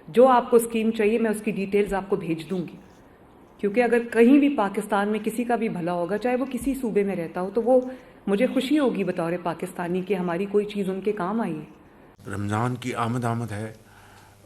جو آپ کو اسکیم چاہیے میں اس کی ڈیٹیلز آپ کو بھیج دوں گی، کیونکہ اگر کہیں بھی پاکستان میں کسی کا بھی بھلا ہوگا، چاہے وہ کسی صوبے میں رہتا ہو، تو وہ مجھے خوشی ہوگی بطور پاکستانی کہ ہماری کوئی چیز ان کے کام آئی ہے۔ رمضان کی آمد ہے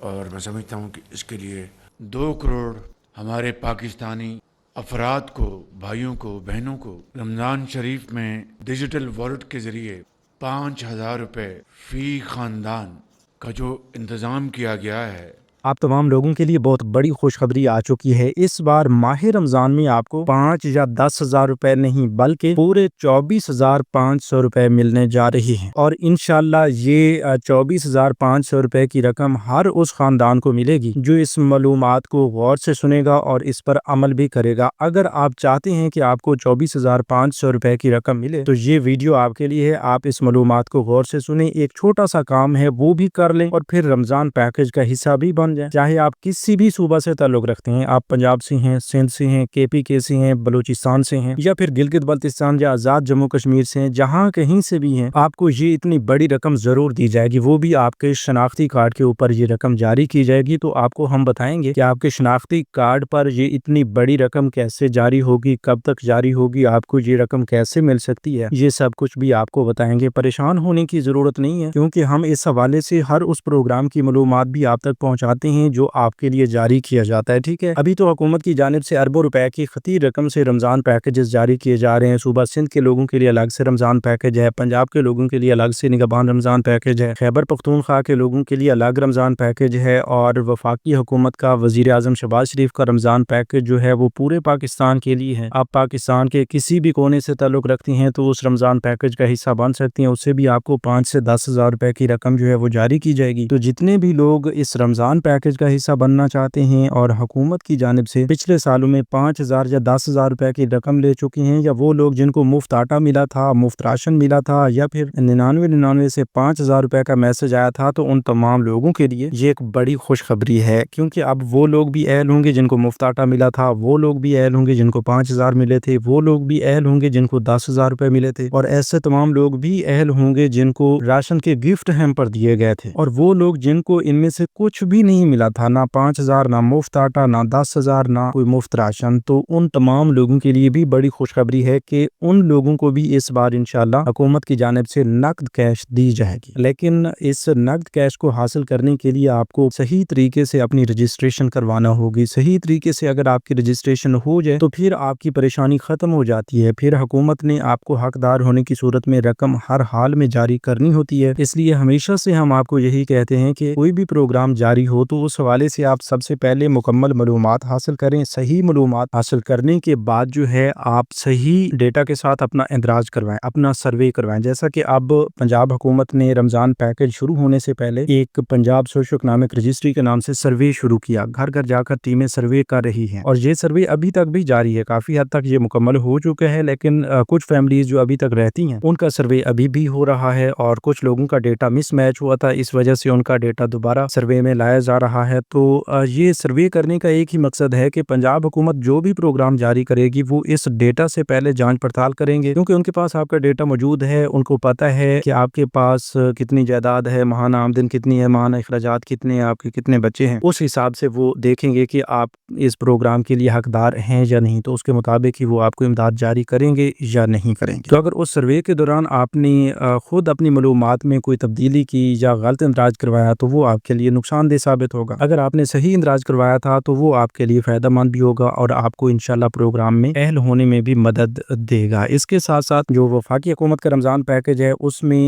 اور میں سمجھتا ہوں کہ اس کے لیے 2 کروڑ ہمارے پاکستانی افراد کو، بھائیوں کو، بہنوں کو رمضان شریف میں ڈیجیٹل والیٹ کے ذریعے 5,000 روپے فی خاندان کا جو انتظام کیا گیا ہے۔ آپ تمام لوگوں کے لیے بہت بڑی خوشخبری آ چکی ہے۔ اس بار ماہ رمضان میں آپ کو 5 یا 10,000 روپے نہیں بلکہ پورے 24,500 روپے ملنے جا رہی ہیں، اور انشاءاللہ یہ 24,500 روپے کی رقم ہر اس خاندان کو ملے گی جو اس معلومات کو غور سے سنے گا اور اس پر عمل بھی کرے گا۔ اگر آپ چاہتے ہیں کہ آپ کو 24,500 روپے کی رقم ملے تو یہ ویڈیو آپ کے لیے ہے۔ آپ اس معلومات کو غور سے سنیں، ایک چھوٹا سا کام ہے وہ بھی کر لیں اور پھر رمضان پیکج کا حصہ بھی بن جائیں۔ چاہے آپ کسی بھی صوبہ سے تعلق رکھتے ہیں، آپ پنجاب سے ہیں، سندھ سے ہیں، KPK سے ہیں، بلوچستان سے ہیں، یا پھر گلگت بلتستان یا آزاد جموں کشمیر سے ہیں، جہاں کہیں سے بھی ہیں، آپ کو یہ اتنی بڑی رقم ضرور دی جائے گی، وہ بھی آپ کے شناختی کارڈ کے اوپر یہ رقم جاری کی جائے گی۔ تو آپ کو ہم بتائیں گے کہ آپ کے شناختی کارڈ پر یہ اتنی بڑی رقم کیسے جاری ہوگی، کب تک جاری ہوگی، آپ کو یہ رقم کیسے مل سکتی ہے، یہ سب کچھ بھی آپ کو بتائیں گے۔ پریشان ہونے کی ضرورت نہیں ہے، کیونکہ ہم اس حوالے سے ہر اس پروگرام کی معلومات بھی آپ تک پہنچاتے ہیں جو آپ کے لیے جاری کیا جاتا ہے، ٹھیک ہے۔ ابھی تو حکومت کی جانب سے اربوں روپے کی خطیر رقم سے رمضان پیکجز جاری کیے جا رہے ہیں۔ صوبہ سندھ کے لوگوں کے لیے الگ سے رمضان پیکج ہے، پنجاب کے لوگوں کے لیے الگ سے نگہبان رمضان پیکج ہے، خیبر پختونخوا کے لوگوں کے لیے الگ رمضان پیکج ہے، اور وفاقی حکومت کا وزیر اعظم شہباز شریف کا رمضان پیکج جو ہے وہ پورے پاکستان کے لیے ہے۔ آپ پاکستان کے کسی بھی کونے سے تعلق رکھتی ہیں تو اس رمضان پیکج کا حصہ بن سکتی ہیں، اس سے بھی آپ کو 5 سے 10,000 روپے کی رقم جو ہے وہ جاری کی جائے گی۔ تو جتنے بھی لوگ اس رمضان پیکج کا حصہ بننا چاہتے ہیں اور حکومت کی جانب سے پچھلے سالوں میں 5,000 یا 10,000 روپے کی رقم لے چکے ہیں، یا وہ لوگ جن کو مفت آٹا ملا تھا، مفت راشن ملا تھا، یا پھر 99 سے 5,000 روپے کا میسج آیا تھا، تو ان تمام لوگوں کے لیے یہ ایک بڑی خوشخبری ہے، کیونکہ اب وہ لوگ بھی اہل ہوں گے جن کو مفت آٹا ملا تھا، وہ لوگ بھی اہل ہوں گے جن کو 5,000 ملے تھے، وہ لوگ بھی اہل ہوں گے جن کو 10,000 روپے ملے تھے، اور ایسے تمام لوگ بھی اہل ہوں گے جن کو راشن کے گفٹ ہیمپر دیے گئے تھے، اور وہ لوگ جن کو ان میں سے کچھ بھی نہیں ملا تھا، نہ 5,000، نہ مفت آٹا، نہ 10,000، نہ کوئی مفت راشن، تو ان تمام لوگوں کے لیے بھی بڑی خوشخبری ہے کہ ان لوگوں کو بھی اس بار انشاءاللہ حکومت کی جانب سے نقد کیش دی جائے گی۔ لیکن اس نقد کیش کو حاصل کرنے کے لیے آپ کو صحیح طریقے سے اپنی رجسٹریشن کروانا ہوگی۔ صحیح طریقے سے اگر آپ کی رجسٹریشن ہو جائے تو پھر آپ کی پریشانی ختم ہو جاتی ہے، پھر حکومت نے آپ کو حقدار ہونے کی صورت میں رقم ہر حال میں جاری کرنی ہوتی ہے۔ اس لیے ہمیشہ سے ہم آپ کو یہی کہتے ہیں کہ کوئی بھی پروگرام جاری ہو تو اس حوالے سے آپ سب سے پہلے مکمل معلومات حاصل کریں۔ صحیح معلومات حاصل کرنے کے بعد جو ہے آپ صحیح ڈیٹا کے ساتھ اپنا اندراج کروائیں، اپنا سروے کروائیں۔ جیسا کہ اب پنجاب حکومت نے رمضان پیکج شروع ہونے سے پہلے ایک پنجاب سوشو اکنامک رجسٹری کے نام سے سروے شروع کیا، گھر گھر جا کر ٹیمیں سروے کر رہی ہیں، اور یہ سروے ابھی تک بھی جاری ہے، کافی حد تک یہ مکمل ہو چکا ہے، لیکن کچھ فیملیز جو ابھی تک رہتی ہیں ان کا سروے ابھی بھی ہو رہا ہے، اور کچھ لوگوں کا ڈیٹا مس میچ ہوا تھا، اس وجہ سے ان کا ڈیٹا دوبارہ سروے میں لایا جا رہا ہے۔ تو یہ سروے کرنے کا ایک ہی مقصد ہے کہ پنجاب حکومت جو بھی پروگرام جاری کرے گی وہ اس ڈیٹا سے پہلے جانچ پڑتال کریں گے، کیونکہ ان کے پاس آپ کا ڈیٹا موجود ہے، ان کو پتہ ہے کہ آپ کے پاس کتنی جائیداد ہے، ماہانہ آمدن کتنی ہے، ماہانہ اخراجات کتنے ہیں، آپ کے کتنے بچے ہیں، اس حساب سے وہ دیکھیں گے کہ آپ اس پروگرام کے لیے حقدار ہیں یا نہیں، تو اس کے مطابق ہی وہ آپ کو امداد جاری کریں گے یا نہیں کریں گے۔ تو اگر اس سروے کے دوران آپ نے خود اپنی معلومات میں کوئی تبدیلی کی یا غلط اندراج کروایا تو وہ آپ کے لیے نقصان دہ ثابت ہوگا۔ اگر آپ نے صحیح اندراج کروایا تھا تو وہ آپ کے لیے فائدہ مند بھی ہوگا اور آپ کو انشاءاللہ پروگرام میں اہل ہونے میں بھی مدد دے گا۔ اس کے ساتھ ساتھ جو وفاقی حکومت کا رمضان پیکج ہے اس میں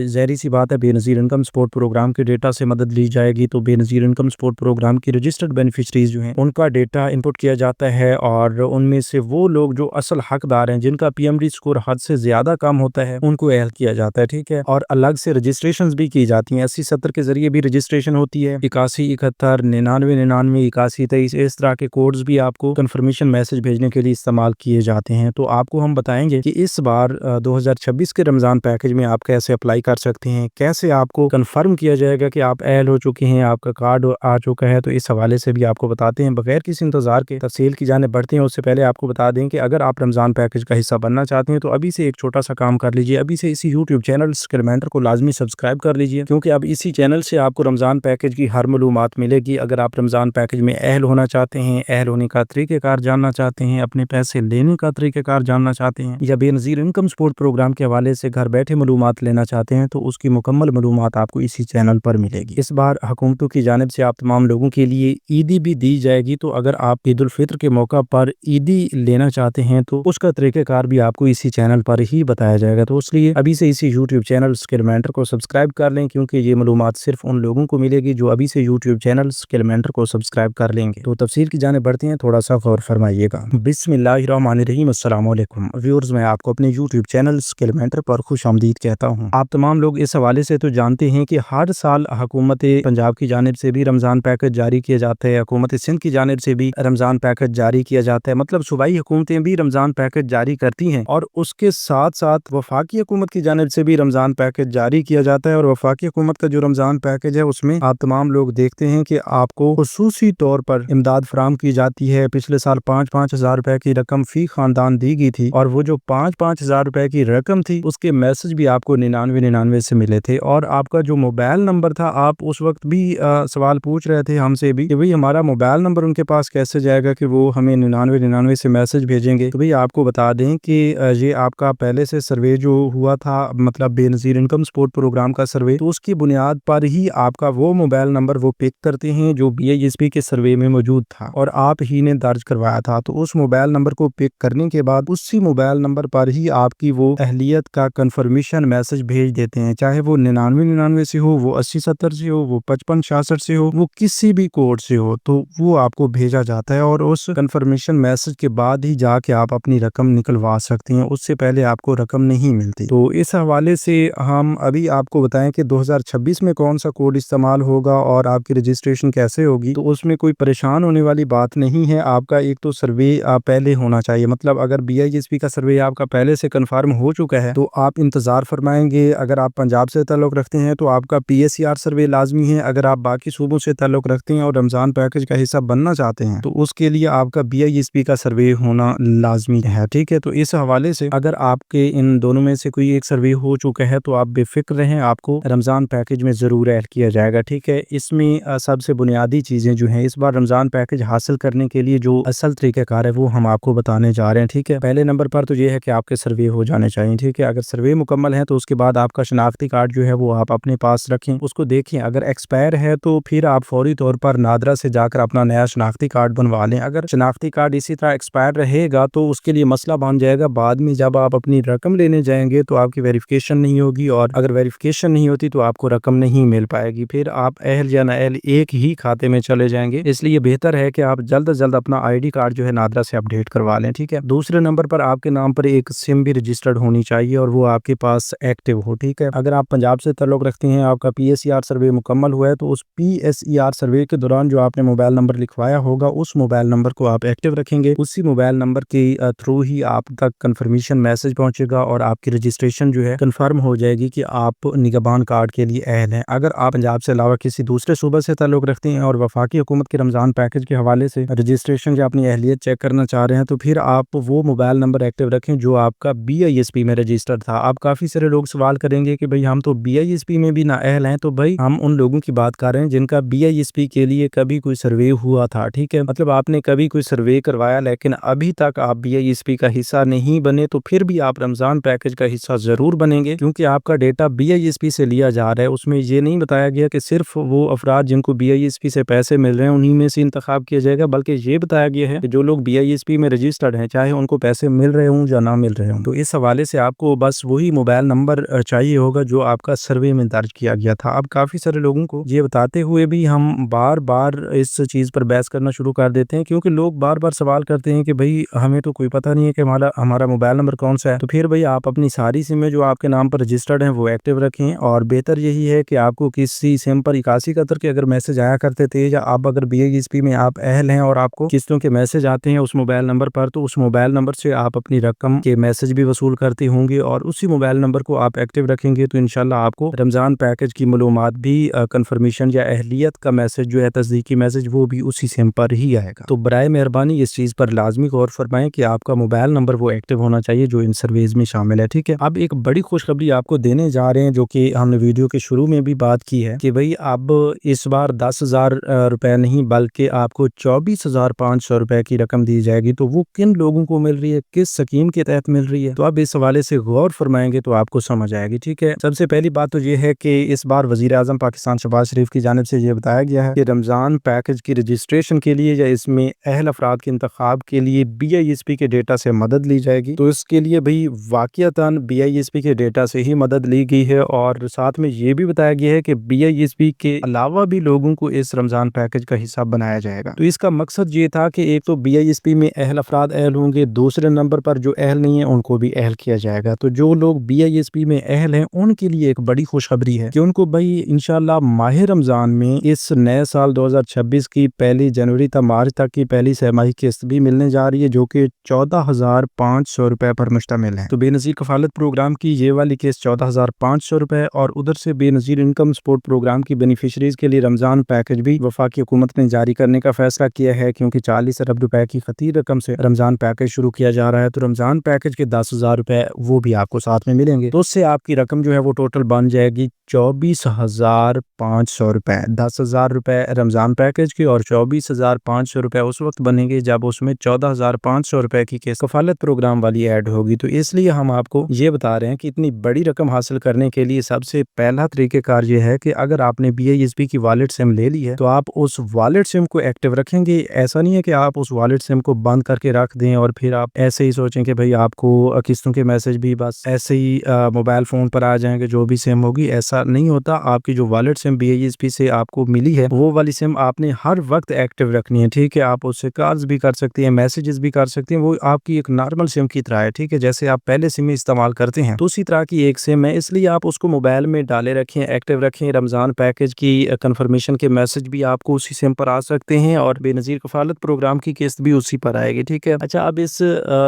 ظاہری سی بات ہے بے نظیر انکم سپورٹ پروگرام کے ڈیٹا سے مدد لی جائے گی، تو بے نظیر انکم سپورٹ پروگرام کی رجسٹرڈ بینیفیشریز جو ہیں ان کا ڈیٹا انپٹ کیا جاتا ہے، اور ان میں سے وہ لوگ جو اصل حقدار ہیں جن کا PMD سکور حد سے زیادہ کم ہوتا ہے ان کو اہل کیا جاتا ہے، ٹھیک ہے، اور الگ سے رجسٹریشنز بھی کی جاتی ہیں، 8070 کے ذریعے بھی رجسٹریشن ہوتی ہے، 8171 9999 8123 اس طرح کے کوڈز بھی آپ کو کنفرمیشن میسج بھیجنے کے لیے استعمال کیے جاتے ہیں۔ تو آپ کو ہم بتائیں گے کہ اس بار 2026 کے رمضان پیکج میں آپ کیسے اپلائی کر سکتے ہیں، کیسے آپ کو کنفرم کیا جائے گا کہ آپ اہل ہو چکے ہیں، آپ کا کارڈ آ چکا ہے، تو اس حوالے سے بھی آپ کو بتاتے ہیں۔ بغیر کسی انتظار کے تفصیل کی جانب بڑھتے ہیں، اس سے پہلے آپ کو بتا دیں کہ اگر آپ رمضان پیکج کا حصہ بننا چاہتے ہیں تو ابھی سے ایک چھوٹا سا کام کر لیجئے، ابھی سے اسی YouTube چینل اسکرمینٹر کو لازمی سبسکرائب کر لیجئے، کیونکہ اب اسی چینل سے آپ کو رمضان پیکج کی ہر معلومات मालूमात मिलेगी। अगर आप रमज़ान पैकेज में अहल होना चाहते हैं, अहल होने का तरीक़ेकार जानना चाहते हैं, अपने पैसे लेने का तरीक़ेकार जानना चाहते हैं, या बेनज़ीर इनकम सपोर्ट प्रोग्राम के हवाले से घर बैठे मालूमात लेना चाहते हैं, तो उसकी मुकम्मल मालूमात आपको इसी चैनल पर मिलेगी। इस बार हुकूमतों की जानिब से आप तमाम लोगों के लिए ईदी भी दी जाएगी, तो अगर आप ईद उल फित्र के मौका पर ईदी लेना चाहते हैं तो उसका तरीक़ेकार भी आपको इसी चैनल पर ही बताया जाएगा। तो इसलिए अभी से इसी यूट्यूब चैनल स्किलमेंटर को सब्सक्राइब कर लें, क्योंकि ये मालूमात सिर्फ उन लोगों को मिलेगी जो अभी से यूट्यूब चैनल स्किलमेंटर को सब्सक्राइब कर लेंगे। तो तफसील की जाने बढ़ते हैं, थोड़ा सा गौर फरमाइएगा। बिस्मिल्लाहिर्रहमानिर्रहीम, अस्सलाम वालेकुम व्यूअर्स, मैं आपको अपने यूट्यूब चैनल स्किलमेंटर पर खुश आमदीद कहता हूँ। आप तमाम लोग इस हवाले से तो जानते हैं कि हर साल हुकूमत पंजाब की जानिब से भी रमज़ान पैकेज जारी किया जाता है, हुकूमत सिंध की जानिब से भी रमज़ान पैकेज जारी किया जाता है। मतलब सूबाई हुकूमतें भी रमज़ान पैकेज जारी करती हैं और उसके साथ साथ वफाकी हुकूमत की जानिब से भी रमज़ान पैकेज जारी किया जाता है। और वफाकी हुकूमत का जो रमज़ान पैकेज है उसमें आप तमाम लोग देखते हैं कि आपको खुसूसी तौर पर इमदाद फराहम की जाती है। पिछले साल 5-5 हज़ार रुपए की रकम फी खानदान दी गई थी, और वो जो 5-5 हज़ार रुपए की रकम थी उसके मैसेज भी आपको 99 से मिले थे। और आपका जो मोबाइल नंबर था, आप उस वक्त भी सवाल पूछ रहे थे हमसे भी कि भाई हमारा मोबाइल नंबर उनके पास कैसे जाएगा कि वो हमें 99 से मैसेज भेजेंगे। तो भाई आपको बता दें कि ये आपका पहले से सर्वे जो हुआ था, मतलब बेनज़ीर इनकम सपोर्ट प्रोग्राम का सर्वे, तो उसकी बुनियाद पर ही आपका वो मोबाइल नंबर वो पिक करते हैं जो BISP के सर्वे में मौजूद था और आप ही ने दर्ज करवाया था। तो उस मोबाइल नंबर को पिक करने के बाद उसी मोबाइल नंबर पर ही आपकी वो अहलियत का कंफर्मेशन मैसेज भेज देते हैं, चाहे वो 99 से हो, वो 80-70 से हो, वो 55-66 से हो, वो किसी भी कोड से हो, तो वो आपको भेजा जाता है और उस कंफर्मेशन मैसेज के बाद ही जाके आप अपनी रकम निकलवा सकते हैं, उससे पहले आपको रकम नहीं मिलती। तो इस हवाले से हम अभी आपको बताएं कि 2026 में कौन सा कोड इस्तेमाल होगा और आपकी रजिस्ट्रेशन कैसे होगी। तो उसमें कोई परेशान होने वाली बात नहीं है। आपका एक तो सर्वे पहले होना चाहिए, मतलब अगर BISP का सर्वे आपका पहले से कन्फर्म हो चुका है तो आप इंतजार फरमाएंगे। अगर आप पंजाब से ताल्लुक़ रखते हैं तो आपका PSER सर्वे लाजमी है। अगर आप बाकी सूबों से ताल्लुक़ रखते हैं और रमज़ान पैकेज का हिस्सा बनना चाहते हैं तो उसके लिए आपका BISP का सर्वे होना लाजमी है, ठीक है। तो इस हवाले से अगर आपके इन दोनों में से कोई एक सर्वे हो चुका है तो आप बेफिक्र रहें, आपको रमज़ान पैकेज में ज़रूर ऐड किया जाएगा, ठीक है। इसमें सबसे बुनियादी चीज़ें जो हैं इस बार रमज़ान पैकेज हासिल करने के लिए जो असल तरीक़ेकार है वो हम आपको बताने जा रहे हैं, ठीक है। पहले नंबर पर तो ये है कि आपके सर्वे हो जाने चाहिए, ठीक है। अगर सर्वे मुकम्मल है तो उसके बाद आपका शनाख्ती कार्ड जो है वो आप अपने पास रखें, उसको देखें। अगर एक्सपायर है तो फिर आप फौरी तौर पर नादरा से जाकर अपना नया शनाख्ती कार्ड बनवा लें। अगर शनाख्ती कार्ड इसी तरह एक्सपायर रहेगा तो उसके लिए मसला बन जाएगा, बाद में जब आप अपनी रकम लेने जाएंगे तो आपकी वेरिफिकेशन नहीं होगी, और अगर वेरिफिकेशन नहीं होती तो आपको रकम नहीं मिल पाएगी, फिर आप अहल या नाअहल एक ही खाते में चले जाएंगे। इसलिए बेहतर है कि आप जल्द से जल्द अपना ID कार्ड जो है नादरा से अपडेट करवा लें, ठीक है। दूसरे नंबर पर आपके नाम पर एक सिम भी रजिस्टर्ड होनी चाहिए और वो आपके पास एक्टिव हो, ठीक है। अगर आप पंजाब से ताल्लुक़ रखते हैं, आपका PSER सर्वे मुकम्मल हुआ है तो उस PSER सर्वे के दौरान जो आपने मोबाइल नंबर लिखवाया होगा उस मोबाइल नंबर को आप एक्टिव रखेंगे। उसी मोबाइल नंबर के थ्रू ही आप तक कंफर्मेशन मैसेज पहुंचेगा और आपकी रजिस्ट्रेशन जो है कंफर्म हो जाएगी कि आप निगहबान कार्ड के लिए अहल हैं। अगर आप पंजाब से अलावा किसी दूसरे सूबे से ताल्लुक़ रखते हैं और वफाकी हुकूमत के रमज़ान पैकेज के हवाले से रजिस्ट्रेशन या अपनी अहलियत चेक करना चाह रहे हैं तो फिर आप वो मोबाइल नंबर एक्टिव रखें जो आपका BISP में रजिस्टर्ड था। आप काफ़ी सारे लोग सवाल करेंगे कि भाई हम तो BISP में भी नाअहल हैं, तो भाई हम उन लोगों की बात कर रहे हैं जिनका BISP के लिए कभी कोई सर्वे हुआ था, ठीक है। मतलब आपने कभी कोई सर्वे करवाया लेकिन अभी तक आप BISP का हिस्सा नहीं बने, तो फिर भी आप रमज़ान पैकेज का हिस्सा ज़रूर बनेंगे, क्योंकि आपका डेटा BISP से लिया जा रहा है। उसमें ये नहीं बताया गया कि सिर्फ वो अफराद जिनको BISP से पैसे मिल रहे हैं उन्हीं में से इंतखाब किया जाएगा, बल्कि ये बताया गया है कि जो लोग BISP में रजिस्टर्ड हैं, चाहे उनको पैसे मिल रहे हों या ना मिल रहे हों। तो इस हवाले से आपको बस वही मोबाइल नंबर चाहिए होगा जो आपका सर्वे में दर्ज किया गया था। अब काफ़ी सारे लोगों को ये बताते हुए भी हम बार बार इस चीज़ पर बहस करना शुरू कर देते हैं, क्योंकि लोग बार बार सवाल करते हैं कि भाई हमें तो कोई पता नहीं है कि हमारा मोबाइल नंबर कौन सा है। तो फिर भाई आप अपनी सारी सिमें जो आपके नाम पर रजिस्टर्ड हैं वो एक्टिव रखें, और बेहतर यही है कि आपको किसी सिम पर 81 कतर के अगर मैसेज आया करते थे, या आप अगर BISP में आप अहल हैं और आपको किस्तों के मैसेज आते हैं उस मोबाइल नंबर पर, तो उस मोबाइल नंबर से आप अपनी रकम के मैसेज भी वसूल करते होंगे और उसी मोबाइल नंबर को आप एक्टिव रखेंगे तो इंशाल्लाह आपको रमज़ान पैकेज की मालूमात भी कंफर्मेशन या अहलियत का मैसेज जो है, तस्दीकी मैसेज, वो भी उसी सिम पर ही आएगा। तो बराए मेहरबानी इस चीज़ पर लाजमी गौर फरमाएं कि आपका मोबाइल नंबर वो एक्टिव होना चाहिए जो इन सर्वेज में शामिल है, ठीक है। अब एक बड़ी खुशखबरी आपको देने जा रहे हैं जो कि हमने वीडियो के शुरू में भी बात की है कि भाई अब इस इस बार 10,000 रुपए नहीं बल्कि आपको 24,500 रुपए की रकम दी जाएगी। तो वो किन लोगों को मिल रही है, किस स्कीम के तहत मिल रही है, तो अब इस हवाले से गौर फरमाएंगे तो आपको समझ आएगी। ठीक है, सबसे पहली बात तो ये है कि इस बार वजीर आजम पाकिस्तान शहबाज शरीफ की जानिब से ये बताया गया है कि रमज़ान पैकेज की रजिस्ट्रेशन के लिए या इसमें अहल अफराद के इंतखाब के लिए BISP के डेटा से मदद ली जाएगी। तो इसके लिए भाई वाक़ियतन BISP के डेटा से ही मदद ली गई है और साथ में ये भी बताया गया है कि BISP के अलावा भी लोगों को इस रमज़ान पैकेज का हिस्सा बनाया जाएगा। तो इसका मकसद ये था कि एक तो BISP में अहल अफराद अहल होंगे, दूसरे नंबर पर जो अहल नहीं है उनको भी अहल किया जाएगा। तो जो लोग BISP में अहल हैं उनके लिए एक बड़ी खुशखबरी है कि उनको भाई इंशाल्लाह माह रमज़ान में इस नए साल 2026 की 1 जनवरी तक मार्च तक की पहली सहमाही किस्त भी मिलने जा रही है, जो कि 14,500 रुपए पर मुश्तमिल है। तो बेनज़ीर कफालत प्रोग्राम की ये वाली किस्त 14,500 रुपए और उधर से बेनज़ीर इनकम सपोर्ट प्रोग्राम की बेनिफिशरीज के लिए रमज़ान पैकेज भी वफाकी हुकूमत ने जारी करने का फैसला किया है, क्योंकि 40 अरब रुपए की खतीर रकम से रमज़ान पैकेज शुरू किया जा रहा है। तो रमज़ान पैकेज के 10,000 रुपए वो भी आपको साथ में मिलेंगे। तो उससे आपकी रकम जो है वो टोटल बन जाएगी 24,500 रुपए। 10,000 रुपए रमज़ान पैकेज की और 24,500 रुपए उस वक्त बनेंगे जब उसमें 14,500 रुपए की किस्त कफालत प्रोग्राम वाली ऐड होगी। तो इसलिए हम आपको ये बता रहे हैं कि इतनी बड़ी रकम हासिल करने के लिए सबसे पहला तरीक़ेकार ये है कि अगर आपने BISP की वॉलेट सिम ले ली है तो आप उस वॉलेट सिम को एक्टिव रखेंगे। ऐसा नहीं है कि आप उस वॉलेट सिम को बंद करके रख दें और फिर आप ऐसे ही सोचें कि भाई आपको किस्तों के मैसेज भी बस ऐसे ही मोबाइल फ़ोन पर आ जाएंगे जो भी सिम होगी। ऐसा नहीं होता। आपकी जो वॉलेट सिम BISP से आपको मिली है वो वाली सिम आपने हर वक्त एक्टिव रखनी है। ठीक है, आप उससे कॉल्स भी कर सकते हैं, मैसेजेस भी कर सकते हैं, वो आपकी एक नॉर्मल सिम की तरह है। ठीक है, जैसे आप पहले सिम इस्तेमाल करते हैं तो उसी तरह की एक सिम है, इसलिए आप उसको मोबाइल में डाले रखें, एक्टिव रखें। रमज़ान पैकेज की कंफर्मेशन के मैसेज भी आपको उसी सिम पर आ सकते हैं और बेनज़ीर कफालत प्रोग्राम की किस्त भी उसी पर आएगी। ठीक है, अच्छा, अब इस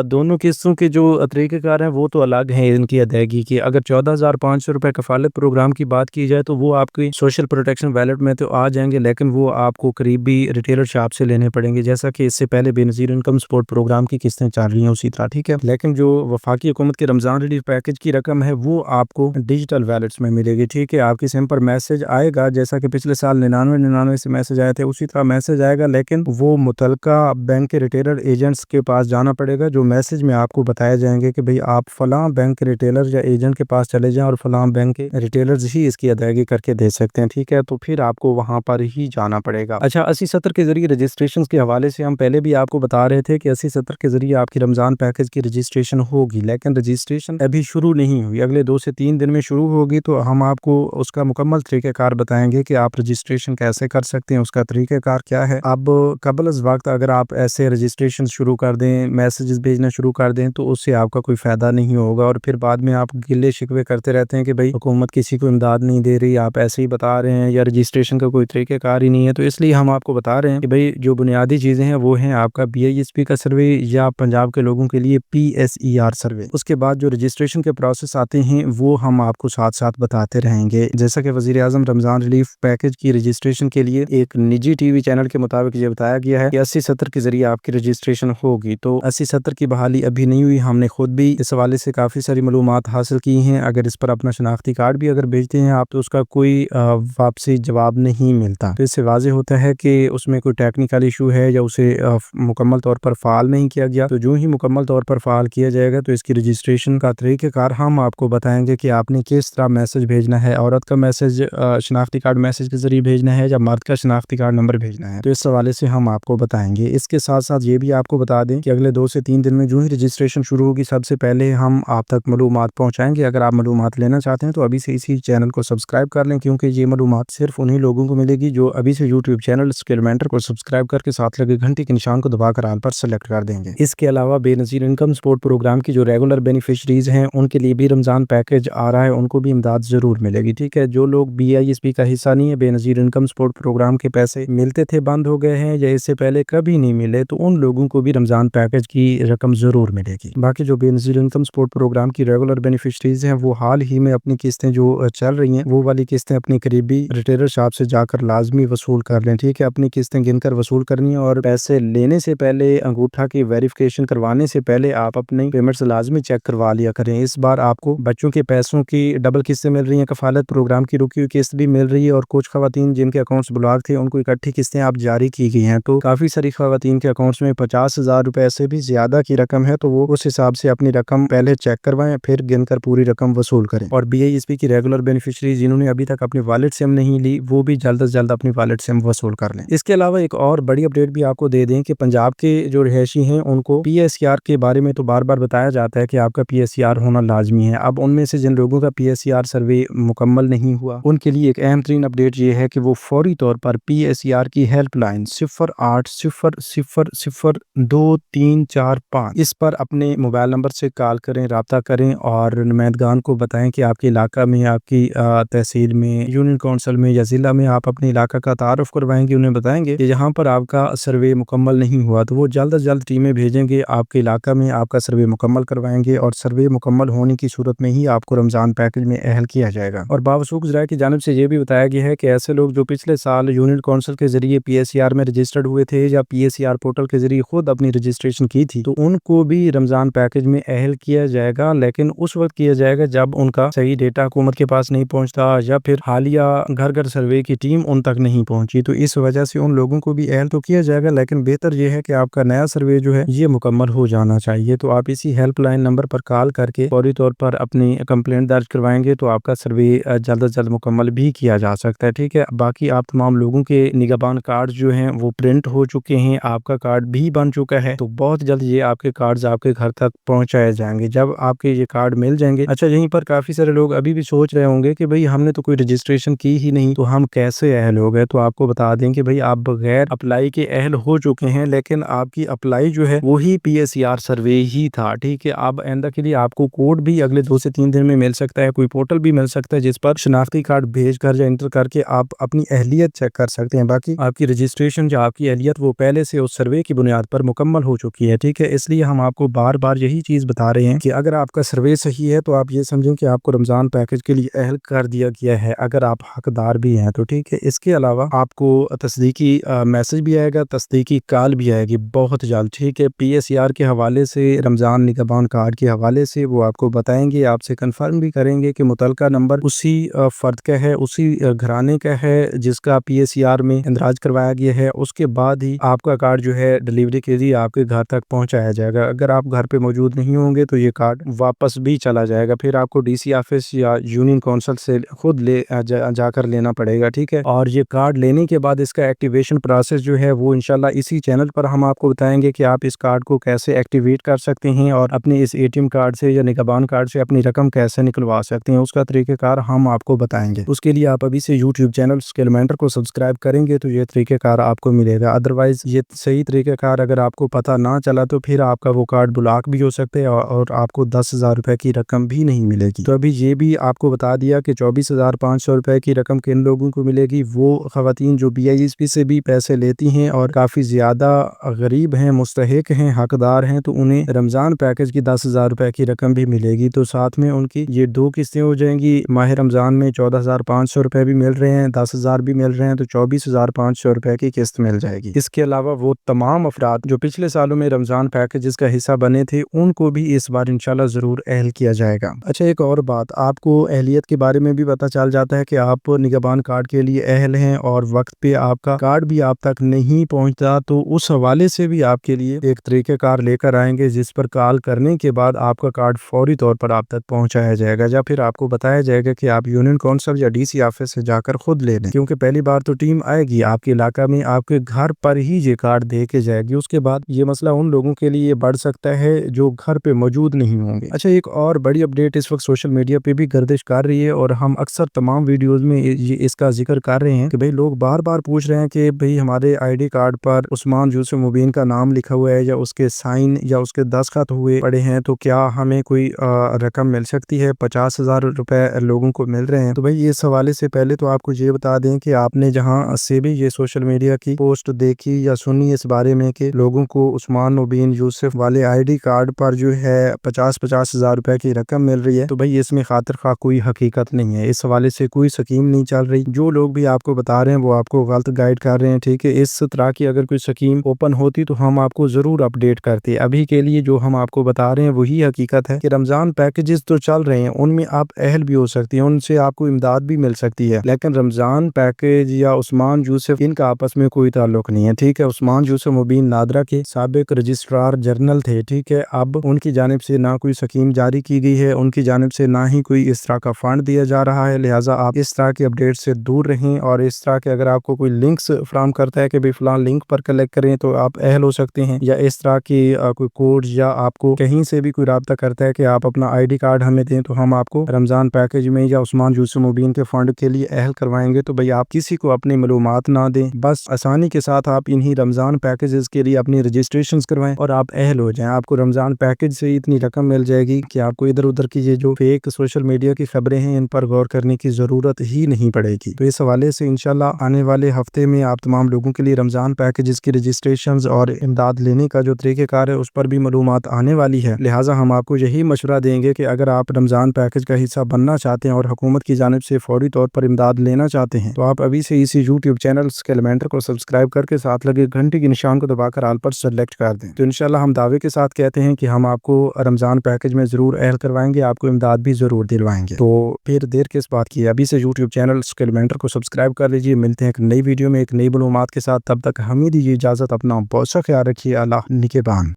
दोनों किस्तों के जो तरीक़ेकार हैं वो तो अलग हैं इनकी अदायगी की। अगर 14,500 रुपए कफालत प्रोग्राम की बात की जाए तो वो आपकी सोशल प्रोटेक्शन वैलेट में तो आ जाएंगे, लेकिन वो आपको करीबी रिटेलर शॉप से लेने पड़ेंगे, जैसा कि इससे पहले बेनज़ीर इनकम सपोर्ट प्रोग्राम की किस्तें चल रही हैं उसी तरह। ठीक है, लेकिन जो वफाकी हुकूमत के रमज़ान रिलीफ पैकेज की रकम है वो आपको डिजिटल वैलेट्स में मिलेगी। ठीक है, आपकी सिम पर मैसेज आएगा, जैसा कि पिछले साल 99 से मैसेज आए थे उसी तरह मैसेज आएगा, लेकिन वो मुतलका बैंक के रिटेलर एजेंट्स के पास जाना पड़ेगा। जो मैसेज में आपको बताया जाएंगे कि भाई आप फलां बैंक के रिटेलर या एजेंट के पास चले जाएं और फलां बैंक के रिटेलर्स ही इसकी अदायगी करके दे सकते हैं। ठीक है, तो फिर आपको वहां पर ही जाना पड़ेगा। अच्छा, 80-70 के जरिए रजिस्ट्रेशन के हवाले से हम पहले भी आपको बता रहे थे कि 80-70 के जरिए आपकी रमज़ान पैकेज की रजिस्ट्रेशन होगी, लेकिन रजिस्ट्रेशन अभी शुरू नहीं हुई, अगले 2 से 3 दिन में शुरू होगी। तो हम आपको उसका मुकम्मल तरीक़ेकार बताएंगे कि आप रजिस्ट्रेशन कैसे कर सकते हैं, उसका तरीक़ेकार क्या है। अब कबल अज़ वक्त अगर आप ऐसे रजिस्ट्रेशन शुरू कर दें, मैसेजेस भेजना शुरू कर दें तो उससे आपका कोई फ़ायदा नहीं होगा और फिर बाद में आप गिले शिकवे करते रहते हैं कि भाई हुकूमत किसी को इमदाद नहीं दे रही, आप ऐसे ही बता रहे हैं या रजिस्ट्रेशन का कोई तरीक़ेकार ही नहीं है। तो इसलिए हम आपको बता रहे हैं कि भाई जो बुनियादी चीज़ें हैं वो हैं आपका BISP का सर्वे या पंजाब के लोगों के लिए PSER सर्वे। उसके बाद जो रजिस्ट्रेशन के प्रोसेस आते हैं वो हम आपको साथ साथ बताते रहेंगे। जैसा कि वज़ीर आज़म रमज़ान रिलीफ पैकेज की रजिस्ट्रेशन के लिए एक निजी TV चैनल के मुताबिक ये बताया गया है कि 80-70 के जरिए आपकी रजिस्ट्रेशन होगी। तो 80-70 की बहाली अभी नहीं हुई, हमने खुद भी इस हवाले से काफ़ी सारी मालूमात हासिल की हैं। अगर इस पर अपना शनाख्ती कार्ड भी अगर भेजते हैं आप तो उसका कोई वापसी जवाब नहीं मिलता। तो इससे वाज़ेह होता है कि उसमें कोई टेक्निकल इशू है या उसे मुकम्मल तौर पर फ़ाल नहीं किया गया। तो जो ही मुकम्मल तौर पर फ़ाल किया जाएगा तो इसकी रजिस्ट्रेशन का तरीक़ेकार हम आपको बताएंगे कि आपने किस तरह मैसेज भेजना है। औरत का मैसेज शनाख्ती कार्ड मैसेज के जरिए भेजना है या मर्द का शनाख्ती कार्ड नंबर भेजना है, तो इस हवाले से हम आपको बताएंगे। इसके साथ साथ ये भी आपको बता दें कि अगले 2 से 3 दिन में जो ही रजिस्ट्रेशन शुरू होगी सबसे पहले हम आप तक मालूमात पहुँचाएंगे। अगर आप मालूमात लेना चाहते हैं तो अभी से इसी चैनल को सब्सक्राइब कर लें, क्योंकि ये मालूमात सिर्फ उन्हीं लोगों को मिलेगी जो अभी से YouTube चैनल स्किल मेंटर को सब्सक्राइब करके साथ लगे घंटी के निशान को दबाकर ऑल पर सेलेक्ट कर देंगे। इसके अलावा बेनज़ीर इनकम सपोर्ट प्रोग्राम की जो रेगुलर बेनिफिशरीज हैं उनके लिए भी रमज़ान पैकेज आ रहा है, उनको भी इमदाद ज़रूर मिलेगी। ठीक है, जो लोग BISP का हिस्सा नहीं है, बेनज़ीर इनकम सपोर्ट प्रोग्राम के पैसे मिलते थे बंद हो गए हैं या इससे पहले कभी नहीं मिले, तो उन लोगों को भी रमज़ान पैकेज की रकम ज़रूर मिलेगी। बाकी जो बेनज़ीर इनकम सपोर्ट प्रोग्राम की रेगुलर बेनिफिशरीज हैं वो हाल ही में अपनी किस्तें जो चल रही हैं वो वाली किस्तें अपनी करीबी रिटेलर शॉप से जाकर लाजमी वसूल कर लें। ठीक है, अपनी किस्तें गिनकर वसूल करनी है और पैसे लेने से पहले अंगूठा की वेरिफिकेशन करवाने से पहले आप अपनी पेमेंट्स लाजमी चेक करवा लिया करें। इस बार आपको बच्चों के पैसों की डबल किस्तें मिल रही हैं, कफालत प्रोग्राम की रुकी हुई किस्त भी मिल रही है और कुछ خواتین جن کے اکاؤنٹس بلاک تھے ان کو اکٹھی قسطیں آپ جاری کی گئی ہیں، تو کافی ساری خواتین کے اکاؤنٹس میں 50,000 روپے سے بھی زیادہ کی رقم ہے، تو وہ اس حساب سے اپنی رقم پہلے چیک کروائیں، پھر گن کر پوری رقم وصول کریں۔ اور BISP کی ریگولر بینیفیشری جنہوں نے ابھی تک اپنی والٹ سم نہیں لی وہ بھی جلد از جلد اپنی والٹ سم وصول کر لیں۔ اس کے علاوہ ایک اور بڑی اپڈیٹ بھی آپ کو دے دیں کہ پنجاب کے جو رہائشی ہیں ان کو PSR کے بارے میں تو بار بار بتایا جاتا ہے کہ آپ کا PSR ہونا لازمی ہے۔ اب ان میں سے جن لوگوں کا PSR سروے مکمل نہیں ہوا ان کے لیے ایک اہم ترین اپڈیٹ یہ ہے کہ وہ فوری طور پر PSR کی ہیلپ لائن 0800022345 اس پر اپنے موبائل نمبر سے کال کریں، رابطہ کریں اور نمائندگان کو بتائیں کہ آپ کے علاقہ میں، آپ کی تحصیل میں، یونین کونسل میں یا ضلع میں آپ اپنے علاقہ کا تعارف کروائیں گے، انہیں بتائیں گے کہ یہاں پر آپ کا سروے مکمل نہیں ہوا، تو وہ جلد از جلد ٹیمیں بھیجیں گے، آپ کے علاقہ میں آپ کا سروے مکمل کروائیں گے اور سروے مکمل ہونے کی صورت میں ہی آپ کو رمضان پیکج میں اہل کیا جائے گا۔ اور باوثوق ذرائع کی جانب سے یہ بھی بتایا گیا ہے کہ ایسے لوگ جو پچھلے سال یونین کونسل کے ذریعے PSR میں رجسٹرڈ ہوئے تھے یا PSR پورٹل کے ذریعے خود اپنی رجسٹریشن کی تھی تو ان کو بھی رمضان پیکج میں اہل کیا جائے گا، لیکن اس وقت کیا جائے گا جب ان کا صحیح ڈیٹا حکومت کے پاس نہیں پہنچتا یا پھر حالیہ گھر گھر سروے کی ٹیم ان تک نہیں پہنچی، تو اس وجہ سے ان لوگوں کو بھی اہل تو کیا جائے گا، لیکن بہتر یہ ہے کہ آپ کا نیا سروے جو ہے یہ مکمل ہو جانا چاہیے۔ تو آپ اسی ہیلپ لائن نمبر پر کال کر کے فوری طور پر اپنی کمپلینٹ درج کروائیں گے تو آپ کا سروے جلد از جلد مکمل بھی کیا جا سکتا ہے، ٹھیک ہے۔ باقی آپ تمام لوگوں کے نگہبان کارڈ جو ہیں وہ پرنٹ ہو چکے ہیں، آپ کا کارڈ بھی بن چکا ہے، تو بہت جلد یہ آپ کے کارڈز آپ کے گھر تک پہنچائے جائیں گے۔ جب آپ کے یہ کارڈ مل جائیں گے، اچھا یہیں پر کافی سارے لوگ ابھی بھی سوچ رہے ہوں گے کہ بھئی ہم نے تو کوئی رجسٹریشن کی ہی نہیں تو ہم کیسے اہل ہو گئے، تو آپ کو بتا دیں کہ بھئی آپ بغیر اپلائی کے اہل ہو چکے ہیں، لیکن آپ کی اپلائی جو ہے وہی PSR سروے ہی تھا، ٹھیک ہے۔ اب آئندہ کے لیے آپ کو کوڈ بھی اگلے 2 سے 3 دن میں مل سکتا ہے، کوئی پورٹل بھی مل سکتا ہے جس پر شناختی کارڈ بھیج کر یا انٹر کر کے آپ اپنی اہلیت چیک کر سکتے ہیں۔ باقی آپ کی رجسٹریشن یا آپ کی اہلیت وہ پہلے سے اس سروے کی بنیاد پر مکمل ہو چکی ہے، ٹھیک ہے۔ اس لیے ہم آپ کو بار بار یہی چیز بتا رہے ہیں کہ اگر آپ کا سروے صحیح ہے تو آپ یہ سمجھیں کہ آپ کو رمضان پیکج کے لیے اہل کر دیا گیا ہے، اگر آپ حقدار بھی ہیں تو، ٹھیک ہے۔ اس کے علاوہ آپ کو تصدیقی میسج بھی آئے گا، تصدیقی کال بھی آئے گی بہت جلد، ٹھیک ہے۔ PSR کے حوالے سے، رمضان نگہبان کارڈ کے حوالے سے وہ آپ کو بتائیں گے، آپ سے کنفرم بھی کریں گے کہ متعلقہ نمبر اسی فرد کا ہے، اسی گھرانے کا ہے جس کا PSR میں اندراج کروایا گیا ہے، اس کے بعد ہی آپ کا کارڈ جو ہے ڈیلیوری کے لیے آپ کے گھر تک پہنچایا جائے گا۔ اگر آپ گھر پہ موجود نہیں ہوں گے تو یہ کارڈ واپس بھی چلا جائے گا، پھر آپ کو DC آفس یا یونین کونسل سے خود جا کر لینا پڑے گا، ٹھیک ہے۔ اور یہ کارڈ لینے کے بعد اس کا ایکٹیویشن پروسیس جو ہے وہ انشاءاللہ اسی چینل پر ہم آپ کو بتائیں گے کہ آپ اس کارڈ کو کیسے ایکٹیویٹ کر سکتے ہیں اور اپنے اس ATM کارڈ سے یا نگہبان کارڈ سے اپنی رقم کیسے نکلوا سکتے ہیں، اس کا طریقہ کار ہم آپ کو بتائیں گے۔ اس کے لیے آپ ابھی سے YouTube چینل اسکل مینٹر کو سبسکرائب کریں گے تو یہ طریقہ کار آپ کو ملے گا، ادروائز یہ صحیح طریقہ کار اگر آپ کو پتہ نہ چلا تو پھر آپ کا وہ کارڈ بلاک بھی ہو سکتا ہے اور آپ کو 10,000 روپے کی رقم بھی نہیں ملے گی۔ تو ابھی یہ بھی آپ کو بتا دیا کہ 24,500 روپے کی رقم کن لوگوں کو ملے گی، وہ خواتین جو BISP سے بھی پیسے لیتی ہیں اور کافی زیادہ غریب ہیں، مستحق ہیں، حقدار ہیں، تو انہیں رمضان پیکج کی 10,000 روپے کی رقم بھی ملے گی۔ تو ساتھ میں ان کی یہ 2 قسطیں ہو جائیں گی، ماہ رمضان میں 14,500 روپے بھی مل رہے ہیں، 10,000 بھی مل رہے ہیں، تو 24,500 روپے کی قسط مل جائے گی۔ اس کے علاوہ وہ تمام افراد جو پچھلے سالوں میں رمضان پیکجز کا حصہ بنے تھے ان کو بھی اس بار انشاءاللہ ضرور اہل کیا جائے گا۔ اچھا ایک اور بات، آپ کو اہلیت کے بارے میں بھی پتہ چل جاتا ہے کہ آپ نگہبان کارڈ کے لیے اہل ہیں اور وقت پہ آپ کا کارڈ بھی آپ تک نہیں پہنچتا، تو اس حوالے سے بھی آپ کے لیے ایک طریقہ کار لے کر آئیں گے جس پر کال کرنے کے بعد آپ کا کارڈ فوری طور پر آپ تک پہنچایا جائے گا، یا پھر آپ کو بتایا جائے گا کہ آپ یونین کونسل یا DC آفس سے جا کر خود لے لیں، کیونکہ پہلی بار تو ٹیم آئے گی آپ کے علاقہ میں، آپ کے گھر پر ہی یہ کارڈ دے کے جائے گی۔ اس کے بعد یہ مسئلہ ان لوگوں کے لیے بڑھ سکتا ہے جو گھر پہ موجود نہیں ہوں گے۔ اچھا ایک اور بڑی اپڈیٹ اس وقت سوشل میڈیا پہ بھی گردش کر رہی ہے اور ہم اکثر تمام ویڈیوز میں اس کا ذکر کر رہے ہیں کہ بھئی لوگ بار بار پوچھ رہے ہیں کہ بھئی ہمارے ID کارڈ پر عثمان یوسف مبین کا نام لکھا ہوا ہے یا اس کے سائن یا اس کے دستخط ہوئے پڑے ہیں، تو کیا ہمیں کوئی رقم مل سکتی ہے؟ 50,000 روپے لوگوں کو مل رہے ہیں۔ تو بھئی اس حوالے سے پہلے تو آپ کو یہ بتا دیں کہ آپ نے جہاں سے بھی یہ سوشل میڈیا کی پوسٹ دیکھی یا سنی اس بارے میں کہ لوگوں کو عثمان مبین یوسف والے ID کارڈ پر جو ہے 50,000 روپے کی رقم مل رہی ہے، تو بھئی اس میں خاطر خواہ کوئی حقیقت نہیں ہے، اس حوالے سے کوئی سکیم نہیں چل رہی۔ جو لوگ بھی آپ کو بتا رہے ہیں وہ آپ کو غلط گائیڈ کر رہے ہیں، ٹھیک ہے۔ اس طرح کی اگر کوئی سکیم اوپن ہوتی تو ہم آپ کو ضرور اپڈیٹ کرتے۔ ابھی کے لیے جو ہم آپ کو بتا رہے ہیں وہی حقیقت ہے کہ رمضان پیکجز تو چل رہے ہیں، ان میں آپ اہل بھی ہو سکتی ہیں، ان سے آپ کو امداد بھی مل سکتی ہے، لیکن رمضان रमज़ान पैकेज या उस्मान यूसुफ इनका आपस में कोई ताल्लुक नहीं है, ठीक है। उस्मान यूसुफ मुबीन नादरा के साबिक रजिस्ट्रार जनरल थे, ठीक है। अब उनकी जानिब से ना कोई स्कीम जारी की गई है, उनकी जानिब से ना ही कोई इस तरह का फंड दिया जा रहा है, लिहाजा आप इस तरह की अपडेट से दूर रहें। और इस तरह के अगर आपको कोई लिंक्स फ्राहम करता है कि भाई फलां लिंक पर कलेक्ट करें तो आप अहल हो सकते हैं, या इस तरह की कोई कोड या आपको कहीं से भी कोई राब्ता करता है कि आप अपना ID कार्ड हमें दें तो हम आपको रमज़ान पैकेज में या उस्मान यूसुफ मुबीन के फंड के लिए अहल करवाएंगे, तो भाई आप किसी को अपनी मालूमात ना दें, बस आसानी के साथ आप इन्हीं रमज़ान पैकेजेस के लिए अपनी रजिस्ट्रेशंस करवाएं और आप अहल हो जाएं। आपको रमज़ान पैकेज से इतनी रकम मिल जाएगी कि आपको इधर उधर की ये जो फेक सोशल मीडिया की खबरें हैं इन पर गौर करने की ज़रूरत ही नहीं पड़ेगी। तो इस हवाले से इंशाल्लाह आने वाले हफ्ते में आप तमाम लोगों के लिए रमज़ान पैकेजेस की रजिस्ट्रेशंस और इमदाद लेने का जो तरीक़ेकार है उस पर भी मालूमात आने वाली है। लिहाजा हम आपको यही मशवरा देंगे कि अगर आप रमज़ान पैकेज का हिस्सा बनना चाहते हैं और हुकूमत की जानिब से फौरी तौर पर इमदाद लेना चाहते हैं तो आप अभी से इसी यूट्यूब चैनल स्केलमेंटर को सब्सक्राइब करके साथ लगे घंटे के निशान को दबाकर आल पर सेलेक्ट कर दें। तो इंशाल्लाह हम दावे के साथ कहते हैं कि हम आपको रमज़ान पैकेज में ज़रूर अहल करवाएंगे, आपको इमदाद भी ज़रूर दिलवाएंगे। तो फिर देर किस बात की, अभी से यूट्यूब चैनल स्केलमेंटर को सब्सक्राइब कर लीजिए। मिलते हैं एक नई वीडियो में एक नई मालूमात के साथ, तब तक हमें दीजिए इजाज़त। अपना बहुत सा ख्याल रखिए। अल्लाह निगहबान।